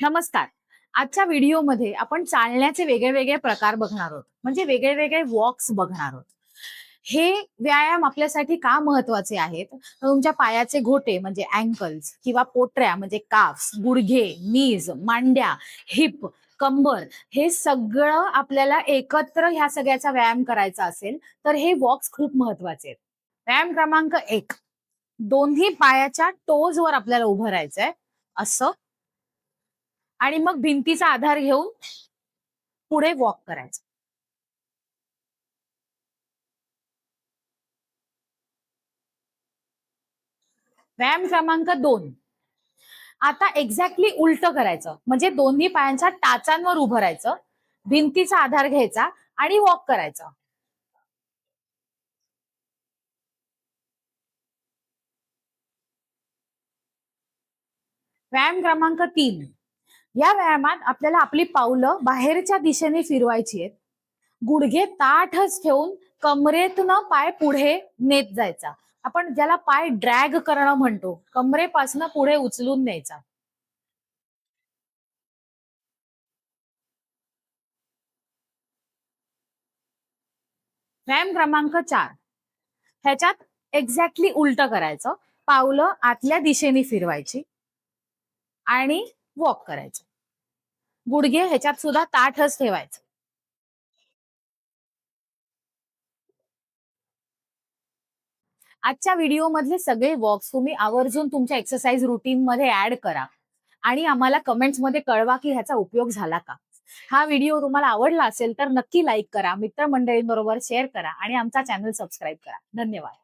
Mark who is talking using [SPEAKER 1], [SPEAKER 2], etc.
[SPEAKER 1] नमस्कार. आजच्या व्हिडिओमध्ये आपण चालण्याचे वेगळे प्रकार बघणार आहोत. म्हणजे वेगळे वॉक्स बघणार आहोत. हे व्यायाम आपल्यासाठी का महत्वाचे आहेत? तर तुमच्या पायाचे घोटे म्हणजे अँकल्स किंवा पोटऱ्या म्हणजे काफ्स, गुडघे, नीज, मांड्या, हिप, कंबर हे सगळं आपल्याला एकत्र ह्या सगळ्याचा व्यायाम करायचा असेल, तर हे वॉक्स खूप महत्वाचे आहेत. व्यायाम क्रमांक 1. दोन्ही पायाच्या टोजवर आपल्याला उभं राहायचंय. असं आणि मग भिंतीचा आधार घेऊन पुढे वॉक करायचं. व्यायाम क्रमांक 2. आता एक्झॅक्टली उलट करायचं. म्हणजे दोन्ही पायांच्या टाचांवर उभं राहायचं, भिंतीचा आधार घ्यायचा आणि वॉक करायचं. व्यायाम क्रमांक 3. या व्यायामात आपल्याला आपली पावलं बाहेरच्या दिशेने फिरवायची आहेत. गुडघे ताठच ठेवून कमरेतनं पाय पुढे नेत जायचा. आपण ज्याला पाय ड्रॅग करणं म्हणतो, कमरेपासनं पुढे उचलून न्यायचा. व्यायाम क्रमांक 4. ह्याच्यात एक्झॅक्टली उलट करायचं. पावलं आतल्या दिशेने फिरवायची आणि वॉक करायचं. गुडघे ह्याच्यात सुद्धा ताठच ठेवायचं. आजच्या व्हिडिओ मधले सगळे वॉक्स तुम्ही आवर्जून तुमच्या एक्सरसाइज रुटीन मध्ये ऍड करा आणि आम्हाला कमेंट्स मध्ये कळवा की ह्याचा उपयोग झाला का. हा व्हिडिओ तुम्हाला आवडला असेल तर नक्की लाईक करा, मित्रमंडळींबरोबर शेअर करा आणि आमचा चॅनल सबस्क्राईब करा. धन्यवाद.